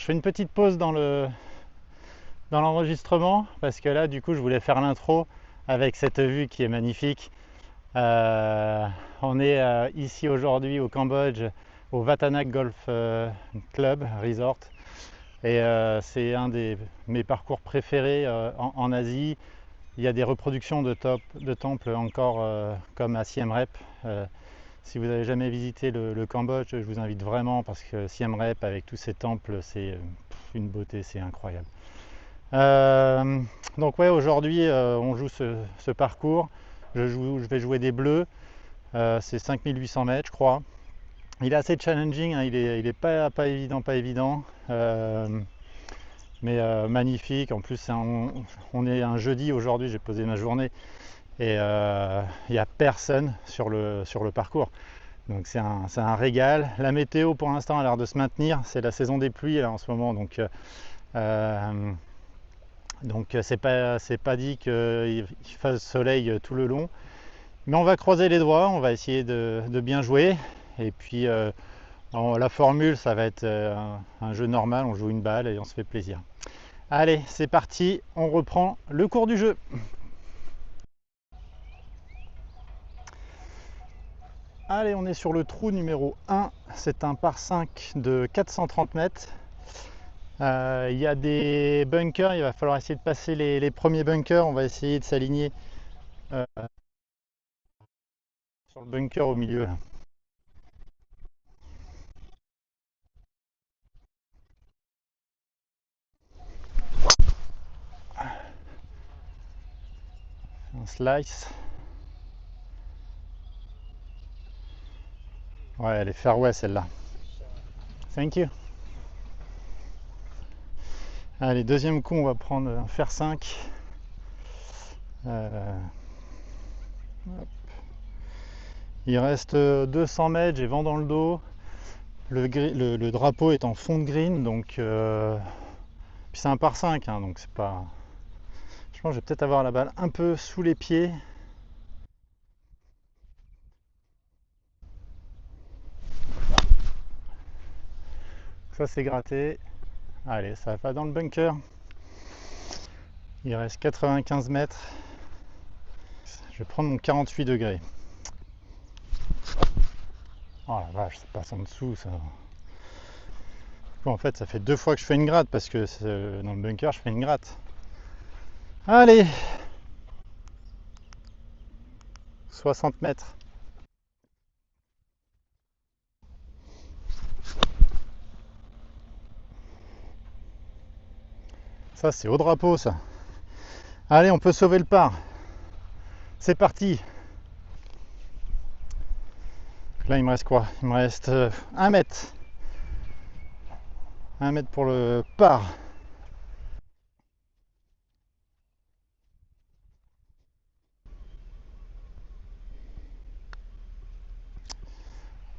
je fais une petite pause dans l'enregistrement parce que là, du coup, je voulais faire l'intro avec cette vue qui est magnifique. Euh, on est ici aujourd'hui au Cambodge, au Vatanak Golf Club Resort. Et c'est un de mes parcours préférés en Asie. Il y a des reproductions de temples encore comme à Siem Reap. Si vous n'avez jamais visité le Cambodge, je vous invite vraiment parce que Siem Reap avec tous ces temples, c'est une beauté, c'est incroyable. Euh, donc ouais, aujourd'hui on joue ce parcours. Je vais jouer des bleus. C'est 5800 mètres, je crois. Il est assez challenging, hein, il est pas évident, pas évident. Mais magnifique. En plus, on est un jeudi aujourd'hui, j'ai posé ma journée et il n'y a personne sur le parcours. Donc c'est un régal. La météo pour l'instant a l'air de se maintenir. C'est la saison des pluies là, en ce moment. Donc c'est pas dit qu'il fasse soleil tout le long. Mais on va croiser les doigts, on va essayer de bien jouer. Et puis la formule, ça va être un jeu normal, on joue une balle et on se fait plaisir. Allez, c'est parti, on reprend le cours du jeu. Allez, on est sur le trou numéro 1, c'est un par 5 de 430 mètres. Il y a des bunkers, il va falloir essayer de passer les premiers bunkers, on va essayer de s'aligner euh, sur le bunker au milieu. Là. Un slice. Ouais, elle est fairway celle-là. Thank you. Allez, deuxième coup, on va prendre un fer 5. Il reste 200 mètres, j'ai vent dans le dos. Le drapeau est en fond de green, donc puis c'est un par 5, hein, donc c'est pas. Je pense que je vais peut-être avoir la balle un peu sous les pieds. Ça c'est gratté. Allez, ça va dans le bunker. Il reste 95 mètres. Je vais prendre mon 48 degrés. Oh la vache, ça passe en dessous ça. En fait, ça fait 2 fois que je fais une gratte parce que dans le bunker, je fais une gratte. Allez, 60 mètres. Ça, c'est au drapeau, ça. Allez, on peut sauver le par. C'est parti. Là, il me reste quoi? Il me reste 1 mètre. 1 mètre pour le par.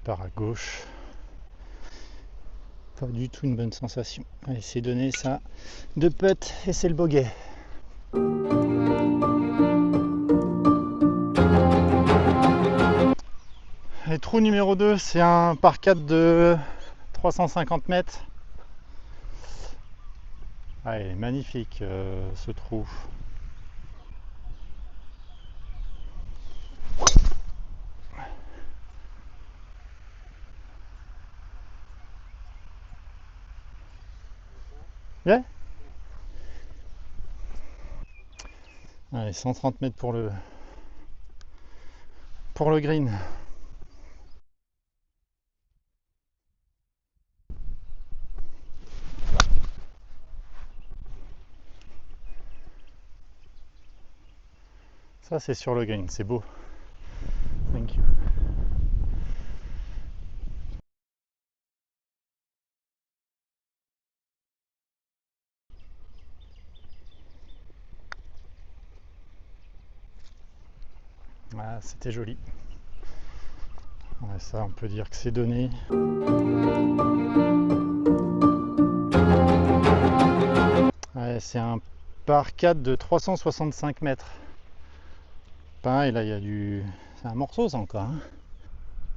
Par à gauche. Pas du tout une bonne sensation. Allez, c'est donné ça. 2 putts et c'est le bogey. Et trou numéro 2, c'est un par 4 de 350 mètres. Ah, il est magnifique ce trou. Yeah. Allez, 130 mètres pour le green. Ça c'est sur le green, c'est beau. Thank you. Ah, c'était joli. Ouais, ça on peut dire que c'est donné. Ouais, c'est un par 4 de 365 mètres. Pareil, là il y a du. C'est un morceau ça encore. Hein.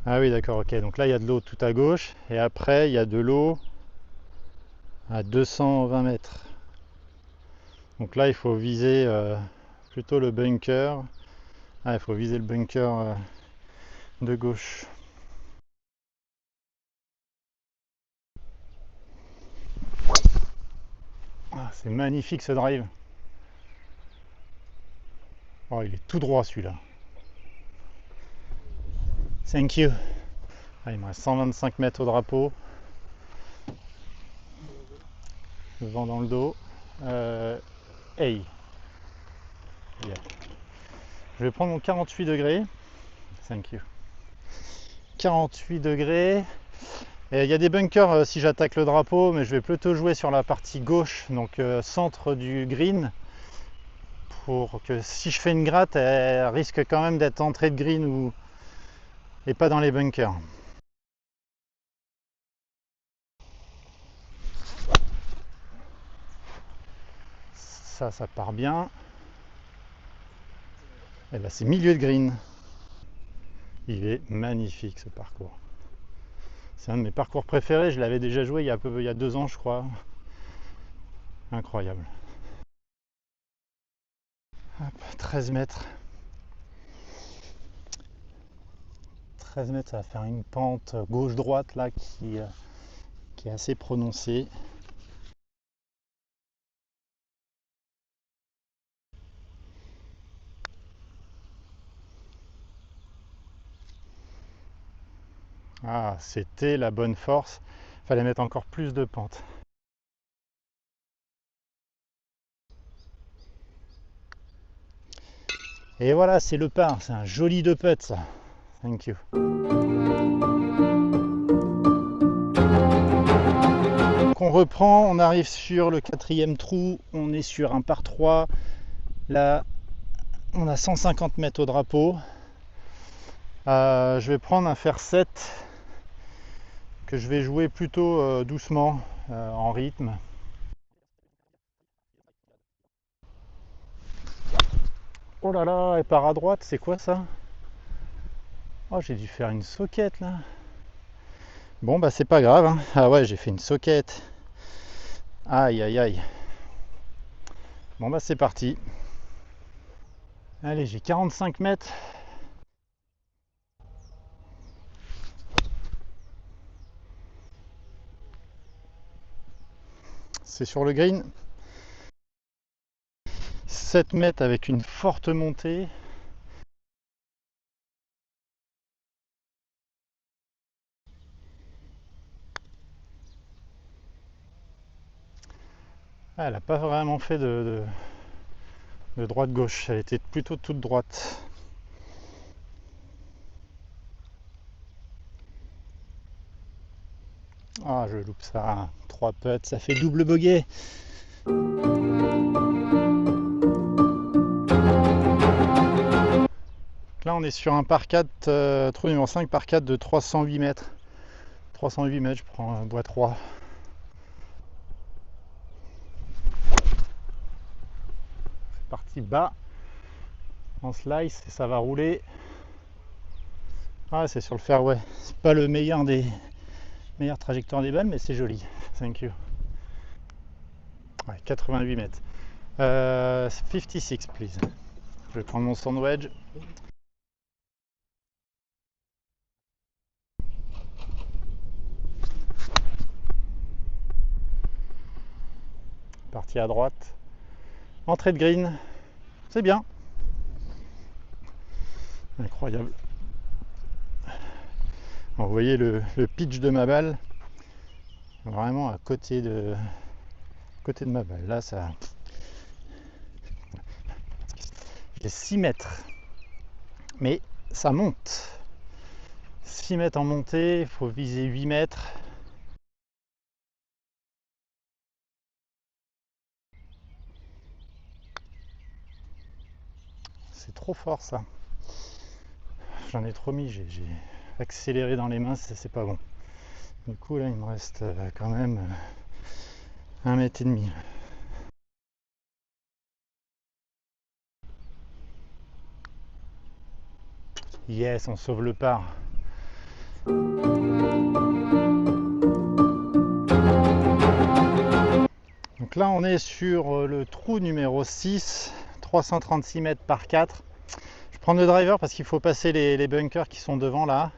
Ah oui d'accord, ok. Donc là il y a de l'eau tout à gauche et après il y a de l'eau à 220 mètres. Donc là, il faut viser plutôt le bunker. Ah, il faut viser le bunker de gauche. Ah, c'est magnifique ce drive. Oh, il est tout droit celui-là. Thank you. Ah, il me reste 125 mètres au drapeau. Le vent dans le dos. Hey. Yeah. Je vais prendre mon 48 degrés. Thank you. 48 degrés. Et il y a des bunkers si j'attaque le drapeau, mais je vais plutôt jouer sur la partie gauche, donc centre du green, pour que si je fais une gratte, elle risque quand même d'être entrée de green et pas dans les bunkers. Ça part bien. Et là, c'est milieu de green. Il est magnifique ce parcours. C'est un de mes parcours préférés. Je l'avais déjà joué il y a 2 ans, je crois. Incroyable. Hop, 13 mètres. 13 mètres, ça va faire une pente gauche-droite là qui est assez prononcée. Ah, c'était la bonne force. Il fallait mettre encore plus de pente. Et voilà, c'est le par. C'est un joli 2 putt ça. Thank you. Donc on reprend, on arrive sur le 4e trou. On est sur un par 3. Là, on a 150 mètres au drapeau. Je vais prendre un fer 7 que je vais jouer plutôt doucement, en rythme. Oh là là, elle part à droite, c'est quoi ça? Oh, j'ai dû faire une soquette là. Bon bah c'est pas grave, hein. Ah ouais, j'ai fait une soquette. Aïe aïe aïe. Bon bah c'est parti. Allez, j'ai 45 mètres. C'est sur le green. 7 mètres avec une forte montée. Ah, elle n'a pas vraiment fait de droite-gauche, elle était plutôt toute droite. Ah, je loupe ça. 3 putts, ça fait double bogey. Là, on est sur un par 4, trou numéro 5, par 4 de 308 mètres. 308 mètres, je prends un bois 3. C'est parti bas, en slice, et ça va rouler. Ah, c'est sur le fairway. C'est pas le meilleur des meilleures trajectoires des balles, mais c'est joli. Thank you. Ouais, 88 mètres. 56, please. Je vais prendre mon sand wedge. Parti à droite. Entrée de green. C'est bien. Incroyable. Alors, vous voyez le pitch de ma balle. Vraiment à côté de ma balle. Là, ça. J'ai 6 mètres. Mais ça monte. 6 mètres en montée, il faut viser 8 mètres. C'est trop fort ça. J'en ai trop mis, j'ai accéléré dans les mains, c'est pas bon. Du coup là il me reste quand même 1 mètre et demi. Yes, on sauve le par. Donc là on est sur le trou numéro 6, 336 mètres par 4. Je prends le driver parce qu'il faut passer les bunkers qui sont devant là.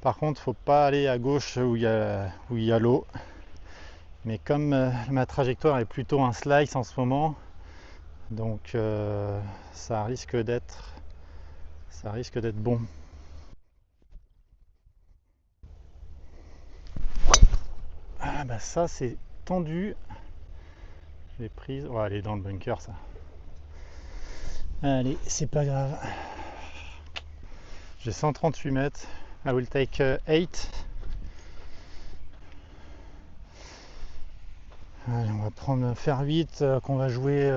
Par contre, faut pas aller à gauche où il y a l'eau. Mais comme ma trajectoire est plutôt un slice en ce moment, donc ça risque d'être bon. Ah bah ça c'est tendu. Je l'ai prise. Oh, elle est dans le bunker ça. Allez, c'est pas grave. J'ai 138 mètres. I will take 8. Allez, on va faire vite, qu'on va jouer.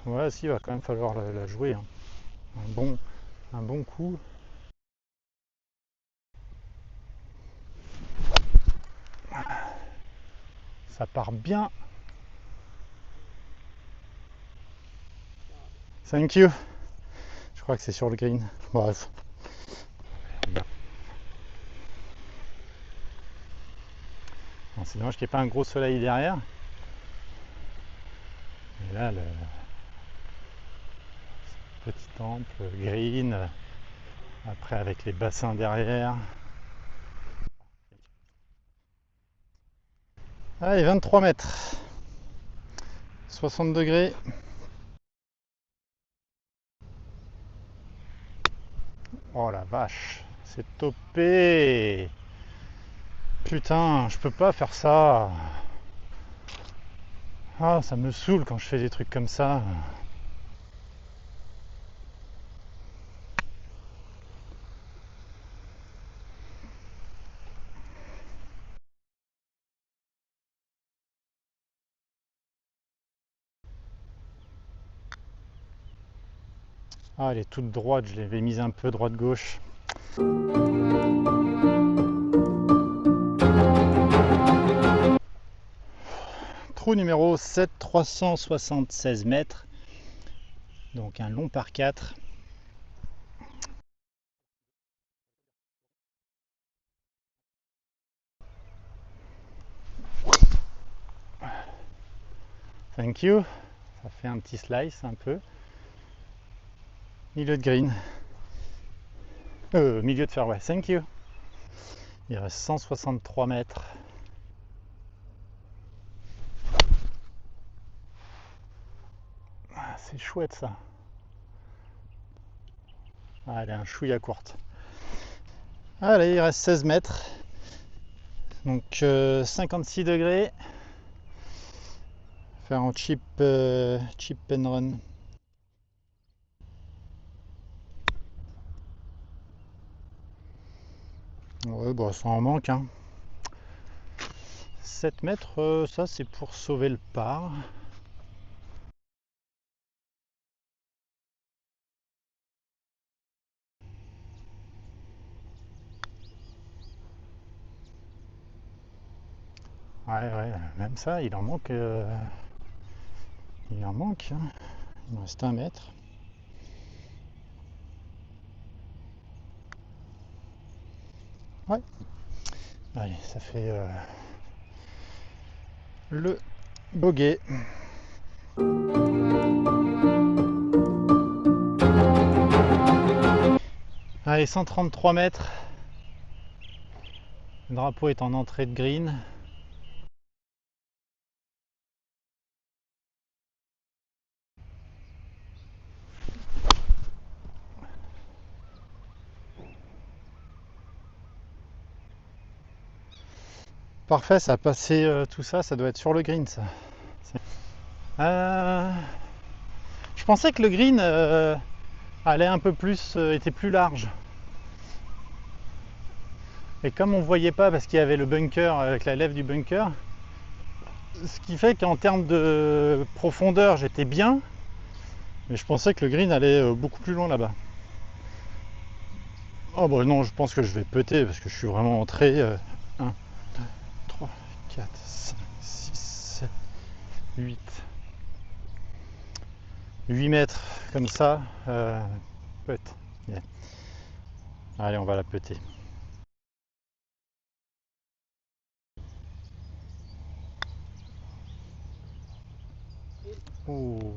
Ouais, si, il va quand même falloir la jouer. Hein. Un bon coup. Ça part bien. Thank you. Je crois que c'est sur le green. Bref. C'est dommage qu'il n'y ait pas un gros soleil derrière. Et là, le petit temple, green. Après, avec les bassins derrière. Allez, 23 mètres. 60 degrés. Oh la vache, c'est topé. Putain, je peux pas faire ça. Ah, ça me saoule quand je fais des trucs comme ça. Ah, elle est toute droite, je l'avais mise un peu droite-gauche. Trou numéro 7, 376 mètres. Donc un long par 4. Thank you. Ça fait un petit slice un peu. Milieu de green. Milieu de fairway. Thank you. Il reste 163 mètres. Ah, c'est chouette ça. Ah, elle est un chouïa courte. Allez, il reste 16 mètres. Donc 56 degrés. Faire en chip and run. Ouais, bah ça en manque. Hein. 7 mètres, ça c'est pour sauver le par. Ouais, même ça, il en manque. Il en manque. Hein. Il me reste 1 mètre. Ouais. Allez, ça fait le bogey. Allez, 133 mètres. Le drapeau est en entrée de green. Parfait, ça a passé tout ça, ça doit être sur le green ça. Je pensais que le green allait un peu plus, était plus large. Et comme on voyait pas parce qu'il y avait le bunker avec la lève du bunker, ce qui fait qu'en termes de profondeur j'étais bien, mais je pensais que le green allait beaucoup plus loin là-bas. Oh bah non, je pense que je vais péter parce que je suis vraiment entré. 1, 2, 3, 4, 5, 6, 7, 8. 8 mètres comme ça. Peut. Yeah. Allez, on va la péter. Oh,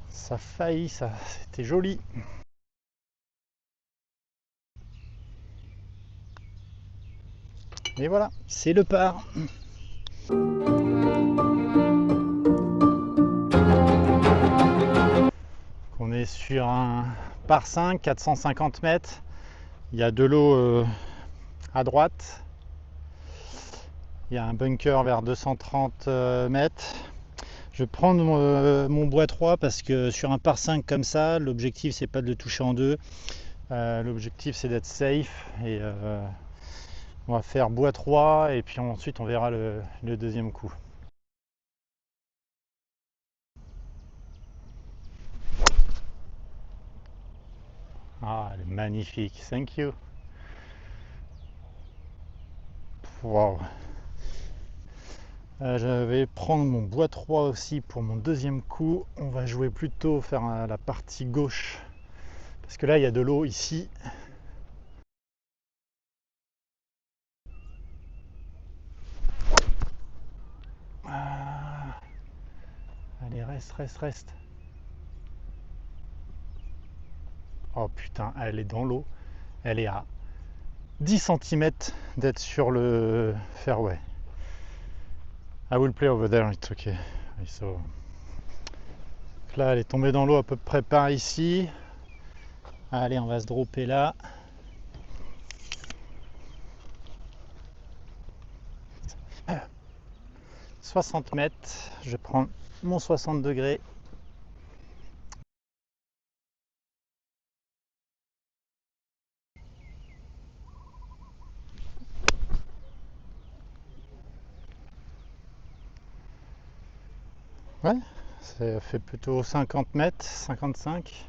ça faillit, ça, c'était joli. Et voilà, c'est le par. On est sur un par 5, 450 mètres. Il y a de l'eau à droite. Il y a un bunker vers 230 mètres. Je vais prendre mon bois 3 parce que sur un par 5 comme ça, l'objectif c'est pas de le toucher en deux. L'objectif c'est d'être safe et on va faire bois 3 et puis ensuite on verra le deuxième coup. Ah, elle est magnifique, thank you. Wow. Je vais prendre mon bois 3 aussi pour mon deuxième coup. On va jouer plutôt faire la partie gauche parce que là il y a de l'eau ici. Ah, allez, reste. Oh putain, elle est dans l'eau. Elle est à 10 cm d'être sur le fairway. I will play over there, it's okay. So, là, elle est tombée dans l'eau à peu près par ici. Allez, on va se dropper là. « 60 mètres, je prends mon 60 degrés. Ouais, ça fait plutôt 50 mètres, 55.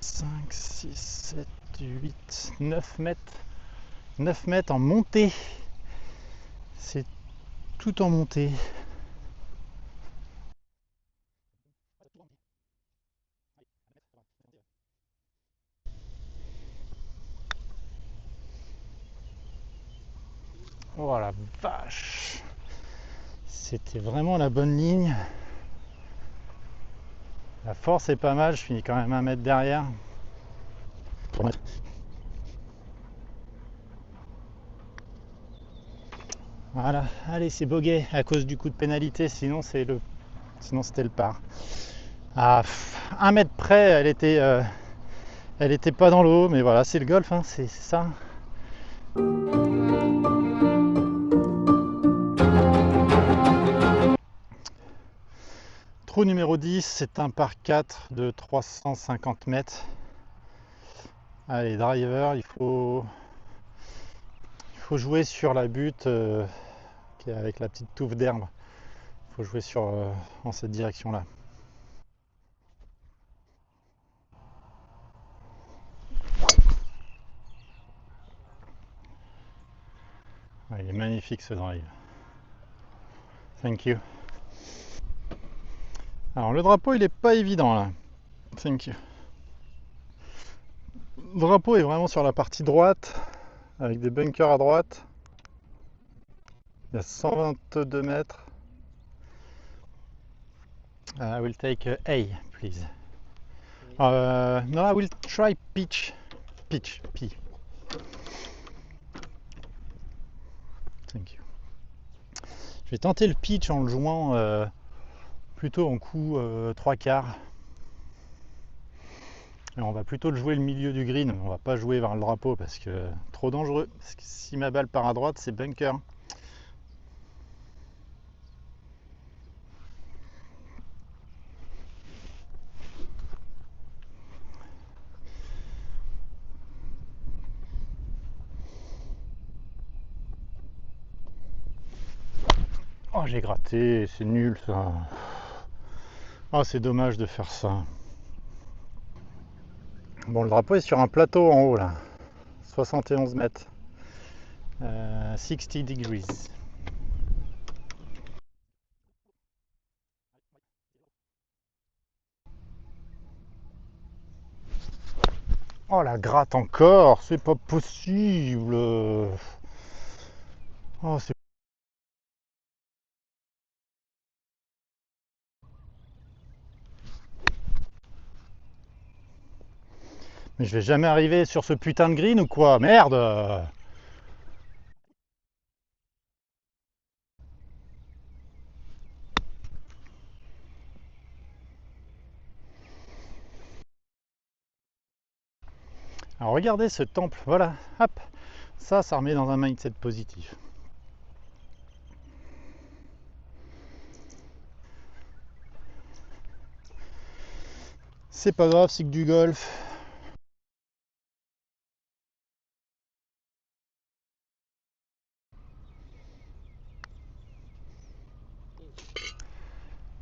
5, 6, 7, 8, 9 mètres. 9 mètres en montée. C'est tout en montée. Oh la vache! C'était vraiment la bonne ligne. La force est pas mal, je finis quand même 1 mètre derrière. Voilà, allez, c'est bogey à cause du coup de pénalité, sinon c'était le par. À 1 mètre près, elle était pas dans l'eau, mais voilà, c'est le golf, hein, c'est ça. Trou numéro 10, c'est un par 4 de 350 mètres. Allez, driver, il faut jouer sur la butte qui est avec la petite touffe d'herbe. Il faut jouer en cette direction-là. Ouais, il est magnifique ce drive. Thank you. Alors le drapeau il est pas évident là. Thank you. Le drapeau est vraiment sur la partie droite avec des bunkers à droite. Il y a 122 mètres. I will take A, please. No, I will try pitch. Pitch, P. Thank you. Je vais tenter le pitch en le jouant plutôt en coup 3/4. Et on va plutôt le jouer le milieu du green. On va pas jouer vers le drapeau parce que trop dangereux. Parce que si ma balle part à droite, c'est bunker. Oh, j'ai gratté, c'est nul ça. Oh, c'est dommage de faire ça. Bon, le drapeau est sur un plateau en haut là. 71 mètres. 60 degrees. Oh, la gratte encore, c'est pas possible. Oh, c'est Mais je vais jamais arriver sur ce putain de green ou quoi? Merde! Alors regardez ce temple, voilà, hop, ça remet dans un mindset positif. C'est pas grave, c'est que du golf.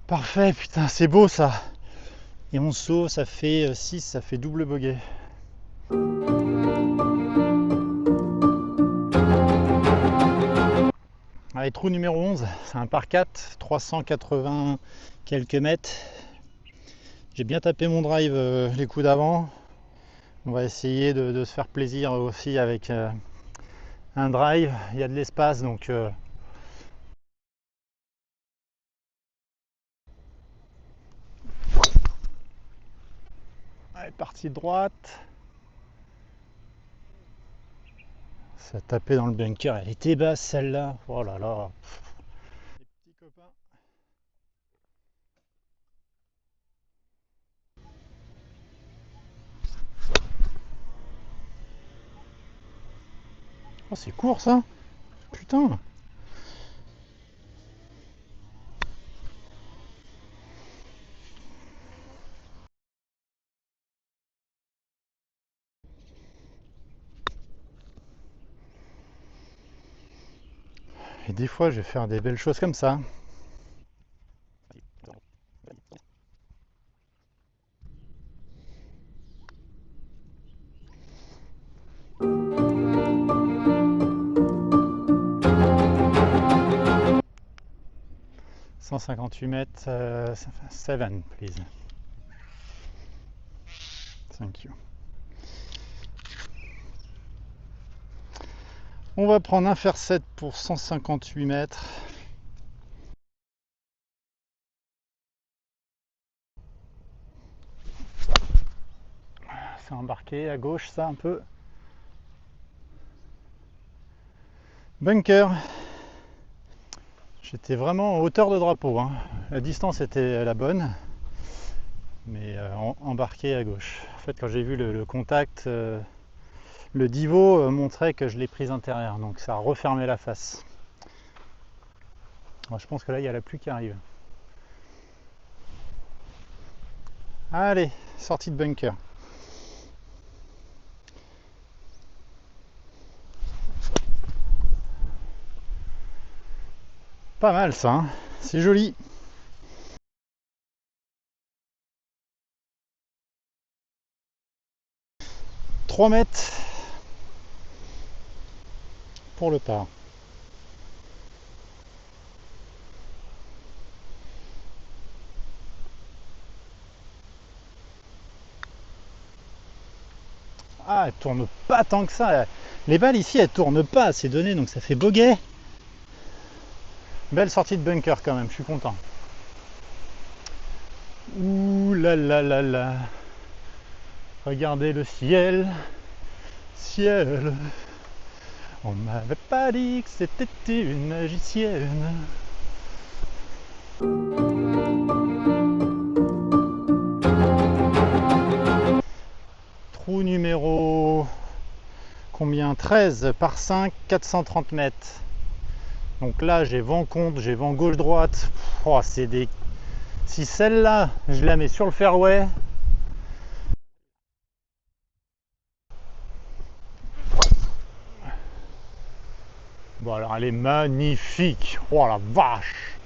Parfait, putain, c'est beau ça. Et on sauve, ça fait 6, ça fait double bogey. Allez, trou numéro 11, c'est un par 4, 380 quelques mètres. J'ai bien tapé mon drive les coups d'avant. On va essayer de se faire plaisir aussi avec un drive. Il y a de l'espace, donc allez, partie droite. Ça tapait dans le bunker, elle était basse celle-là. Oh là là. Les petits copains. Oh, c'est court ça. Putain. Et des fois, je vais faire des belles choses comme ça. « 158 mètres, 7 please. Thank you. On va prendre un fer 7 pour 158 mètres. C'est embarqué à gauche ça un peu. Bunker. J'étais vraiment en hauteur de drapeau, hein. La distance était la bonne, mais embarqué à gauche. En fait, quand j'ai vu le contact, le divot montrait que je l'ai prise intérieure, donc ça a refermé la face. Alors, je pense que là, il y a la pluie qui arrive. Allez, sortie de bunker. Pas mal ça, hein, c'est joli. « 3 mètres pour le par. Ah, elle tourne pas tant que ça. Les balles ici, elles tournent pas à ces données, donc ça fait bogey. Belle sortie de bunker quand même, je suis content. Ouh là là là là. Regardez le ciel. Ciel. On m'avait pas dit que c'était une magicienne. Trou numéro combien? 13 par 5, 430 mètres. Donc là j'ai vent contre, j'ai vent gauche-droite. Oh, c'est des... Si celle-là je la mets sur le fairway, bon alors elle est magnifique. Oh la vache.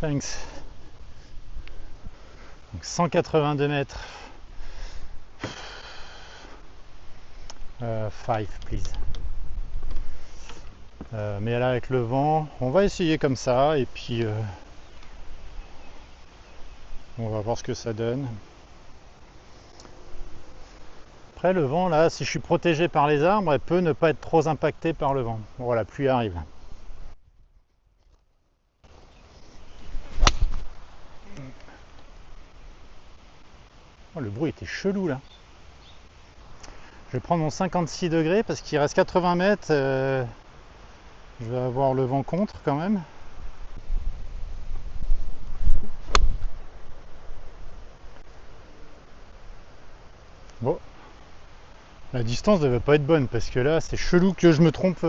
Thanks. Donc 182 mètres. 5 please. Mais là avec le vent, on va essayer comme ça et puis on va voir ce que ça donne. Après le vent là, si je suis protégé par les arbres, elle peut ne pas être trop impactée par le vent. Bon, la pluie arrive. Oh, le bruit était chelou là. Je vais prendre mon 56 degrés parce qu'il reste 80 mètres. Je vais avoir le vent contre quand même. Bon, la distance devait pas être bonne parce que là c'est chelou que je me trompe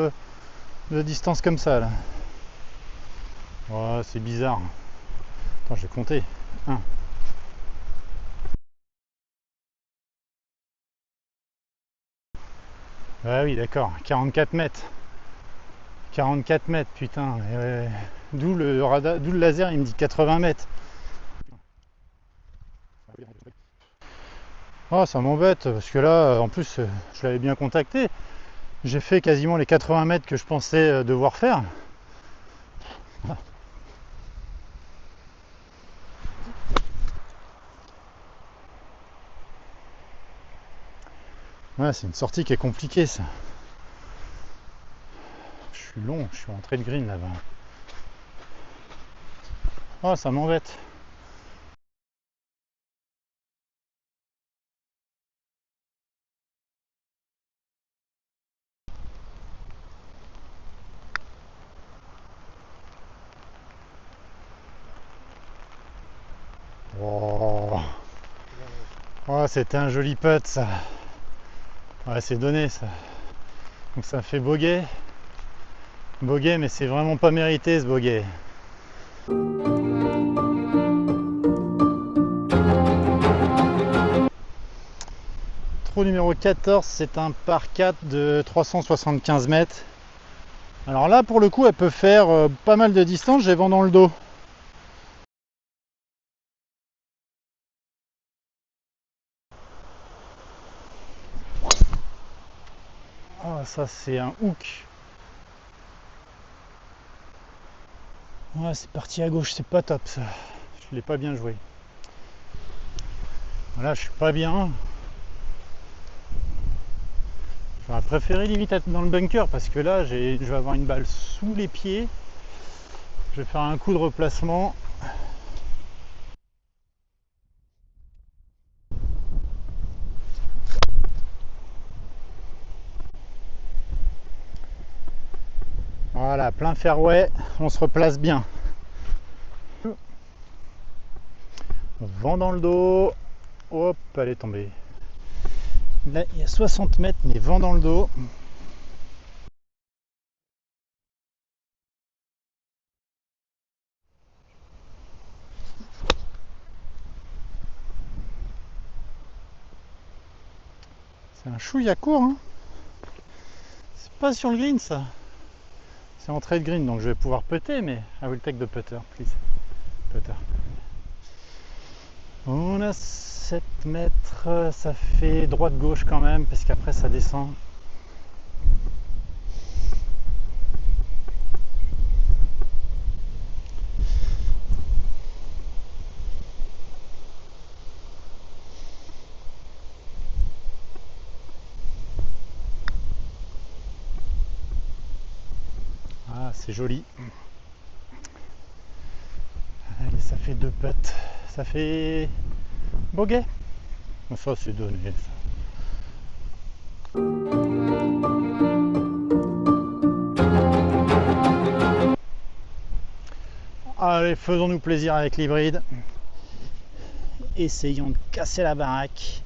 de distance comme ça là. Oh, c'est bizarre. Attends, je vais compter. 1. Ah oui, d'accord, 44 mètres. 44 mètres, putain. D'où le radar, d'où le laser, il me dit 80 mètres. Oh, ça m'embête parce que là, en plus, je l'avais bien contacté. J'ai fait quasiment les 80 mètres que je pensais devoir faire. Ouais, c'est une sortie qui est compliquée, ça. Je suis long, je suis rentré de green là-bas. Oh, ça m'embête. Oh, oh, c'était un joli putt, ça. Ouais, c'est donné, ça. Donc ça fait bogey. Bogey, mais c'est vraiment pas mérité, ce bogey. Trou numéro 14, c'est un par 4 de 375 mètres. Alors là, pour le coup, elle peut faire pas mal de distance, j'ai vent dans le dos. Ah, ça c'est un hook. Ouais, c'est parti à gauche, c'est pas top ça. Je l'ai pas bien joué. Voilà, je suis pas bien. J'aurais préféré limite être dans le bunker parce que là, je vais avoir une balle sous les pieds. Je vais faire un coup de replacement. Voilà, plein fairway, on se replace bien. Vent dans le dos. Hop, elle est tombée. Là, il y a 60 mètres, mais vent dans le dos. C'est un chouïa court, hein. C'est pas sur le green, ça. C'est entrée de green, donc je vais pouvoir putter, mais I will take the putter, please. Putter. On a 7 mètres, ça fait droite-gauche quand même, parce qu'après ça descend. Ah, c'est joli. Allez, ça fait 2 putts. Ça fait bogey. Ça, c'est donné, ça. Allez, faisons-nous plaisir avec l'hybride. Essayons de casser la baraque.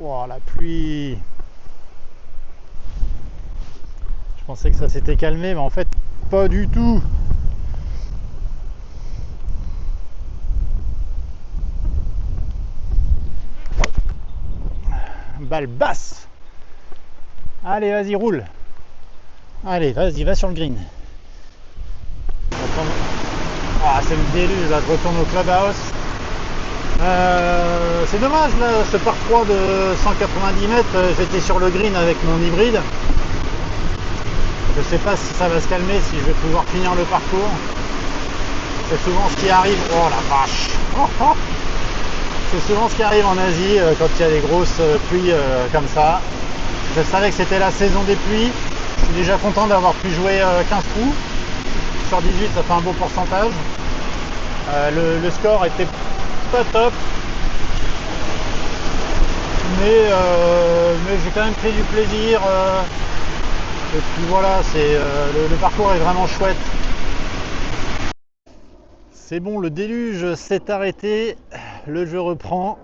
Oh, la pluie. Je pensais que ça s'était calmé, mais en fait, pas du tout. Balle basse. Allez, vas-y, roule. Allez, vas-y, va sur le green. Ah, c'est le déluge, là, je retourne au clubhouse. C'est dommage, là, ce par 3 de 190 mètres, j'étais sur le green avec mon hybride. Je sais pas si ça va se calmer, si je vais pouvoir finir le parcours. C'est souvent ce qui arrive. Oh la vache. C'est souvent ce qui arrive en Asie quand il y a des grosses pluies comme ça. Je savais que c'était la saison des pluies. Je suis déjà content d'avoir pu jouer 15 trous. Sur 18, ça fait un beau pourcentage. Le score était pas top, mais j'ai quand même pris du plaisir. Et puis voilà, le parcours est vraiment chouette. C'est bon, le déluge s'est arrêté, le jeu reprend.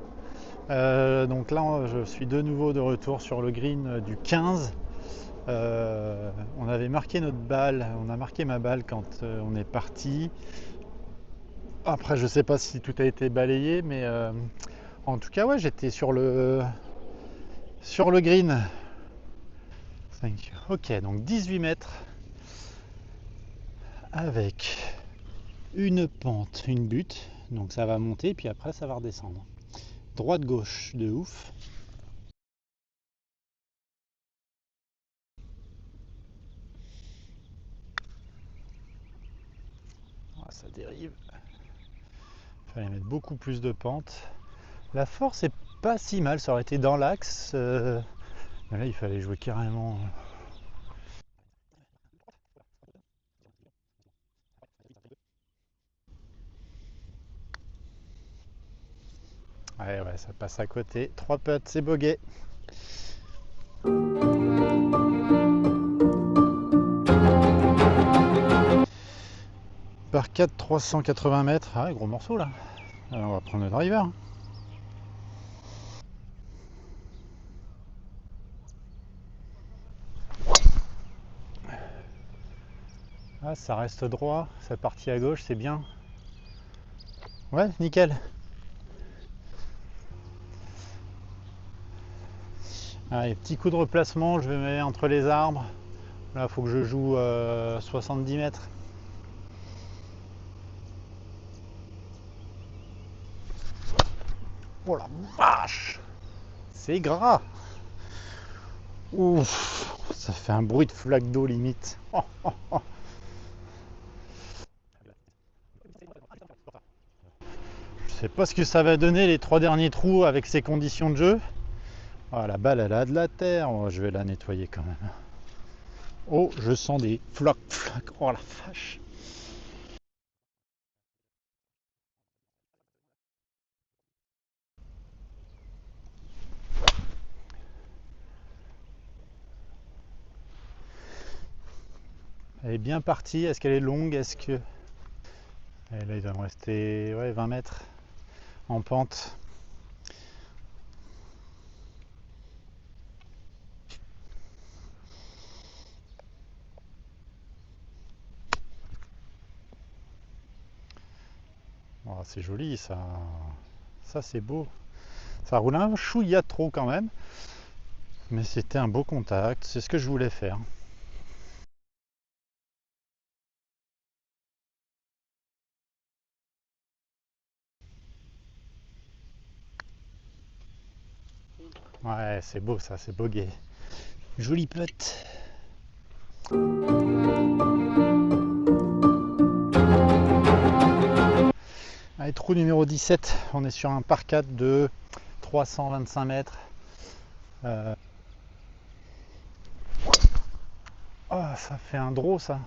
Donc là, je suis de nouveau de retour sur le green du 15. On avait marqué notre balle, on a marqué ma balle quand on est parti. Après, je sais pas si tout a été balayé, mais en tout cas, ouais, j'étais sur le green. Ok, donc 18 mètres avec une pente, une butte. Donc ça va monter, puis après ça va redescendre. Droite-gauche de ouf. Ah, ça dérive. Il fallait mettre beaucoup plus de pente. La force est pas si mal, ça aurait été dans l'axe. Mais là, il fallait jouer carrément. Ouais, ouais, ça passe à côté. 3 putts, c'est bogey. Par 4, 380 mètres. Ah ouais, gros morceau là. Alors, on va prendre le driver. Ah, ça reste droit. Ça partit à gauche, c'est bien. Ouais, nickel. Allez, petit coup de replacement, je vais mettre entre les arbres. Là, il faut que je joue 70 mètres. Oh la vache! C'est gras! Ouf! Ça fait un bruit de flaque d'eau limite. Oh, oh, oh. Je sais pas ce que ça va donner les 3 derniers trous avec ces conditions de jeu. Oh, la balle elle a de la terre. Oh, je vais la nettoyer quand même. Oh, je sens des flocs. Oh la vache! Elle est bien partie. Est-ce qu'elle est longue? Est-ce que. Et là, il doit me rester ouais, 20 mètres en pente. Oh, c'est joli ça. Ça, c'est beau. Ça roule un chouïa trop quand même. Mais c'était un beau contact. C'est ce que je voulais faire. Ouais, c'est beau ça, c'est bogué. Joli putt. Allez, trou numéro 17. On est sur un par 4 de 325 mètres. Oh, ça fait un draw ça.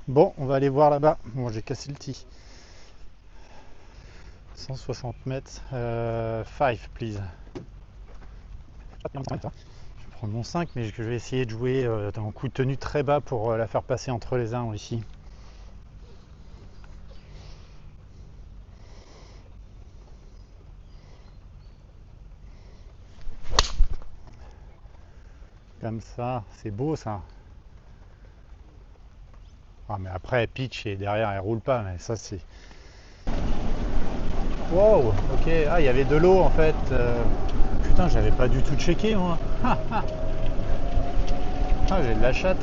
Bon, on va aller voir là-bas. Bon, j'ai cassé le tee. 160 mètres. 5, please. Je vais prendre mon 5, mais je vais essayer de jouer en coup de tenue très bas pour la faire passer entre les arbres ici. Comme ça, c'est beau ça. Ah, mais après, pitch et derrière, elle roule pas, mais ça c'est. Wow, ok. Ah, il y avait de l'eau en fait. Putain, j'avais pas du tout checké moi. Ah, j'ai de la chatte.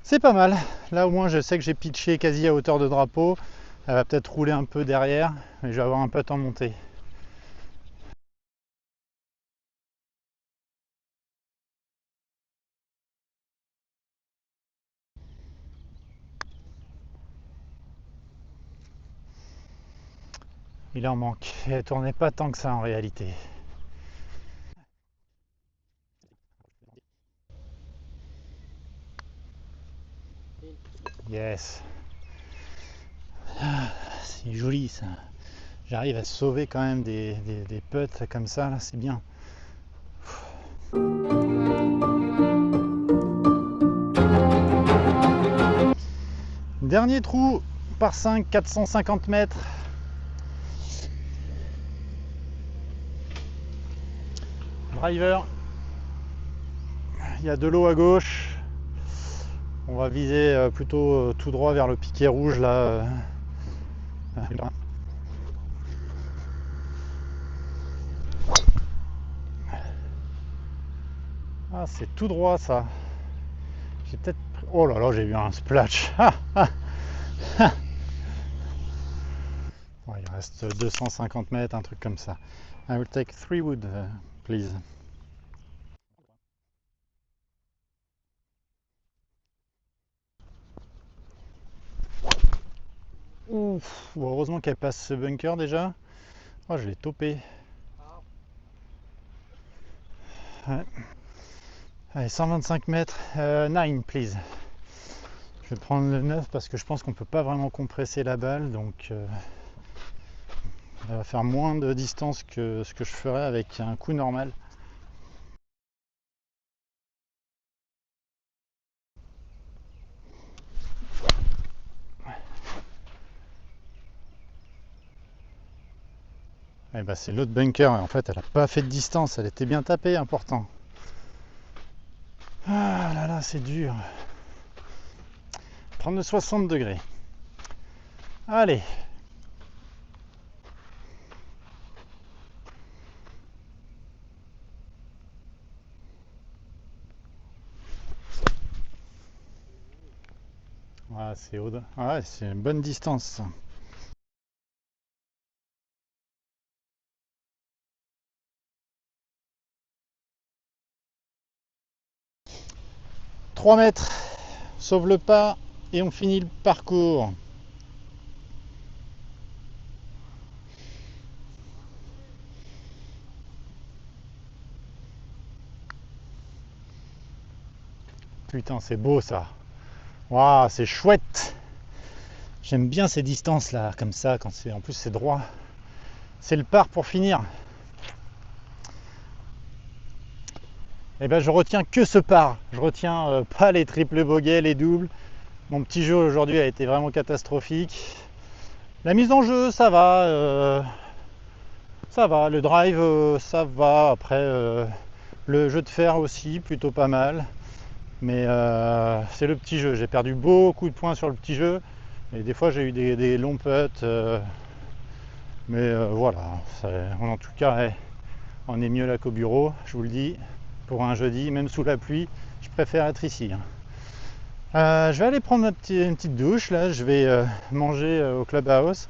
C'est pas mal. Là au moins je sais que j'ai pitché quasi à hauteur de drapeau. Elle va peut-être rouler un peu derrière, mais je vais avoir un putt en montée. Il en manque. Elle tournait pas tant que ça en réalité. Yes. Ah, c'est joli ça. J'arrive à sauver quand même des putts comme ça, là, c'est bien. Dernier trou par 5, 450 mètres. Driver. Il y a de l'eau à gauche. On va viser plutôt tout droit vers le piquet rouge là. Ah, c'est tout droit ça. J'ai peut-être. Oh là là, j'ai eu un splash. Ouais, il reste 250 mètres, un truc comme ça. I will take 3 wood, please. Ouf, bon, heureusement qu'elle passe ce bunker déjà. Oh, je l'ai topé. Ouais. Allez, 125 mètres, 9 please. Je vais prendre le 9 parce que je pense qu'on peut pas vraiment compresser la balle, donc elle va faire moins de distance que ce que je ferais avec un coup normal. Et bah c'est l'autre bunker, en fait elle a pas fait de distance, elle était bien tapée, important. Ah là là, c'est dur. Prendre de 60 degrés. Allez. Ah, c'est haut. Ah, c'est une bonne distance. 3 mètres. Sauve le pas et on finit le parcours. Putain, c'est beau ça. Waouh, c'est chouette. J'aime bien ces distances là, comme ça, quand c'est en plus c'est droit. C'est le par pour finir. Et ben je retiens que ce par. Je retiens pas les triples bogeys, les doubles. Mon petit jeu aujourd'hui a été vraiment catastrophique. La mise en jeu, ça va. Ça va. Le drive, ça va. Après, le jeu de fer aussi, plutôt pas mal. Mais c'est le petit jeu. J'ai perdu beaucoup de points sur le petit jeu. Et des fois, j'ai eu des longs putts. Mais voilà. En tout cas, on est mieux là qu'au bureau, je vous le dis. Pour un jeudi, même sous la pluie, je préfère être ici. Je vais aller prendre une petite douche. Là, je vais manger au Clubhouse.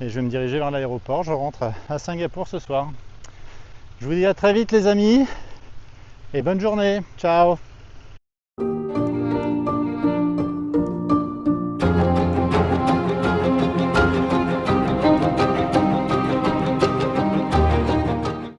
Et je vais me diriger vers l'aéroport. Je rentre à Singapour ce soir. Je vous dis à très vite les amis. Et bonne journée. Ciao.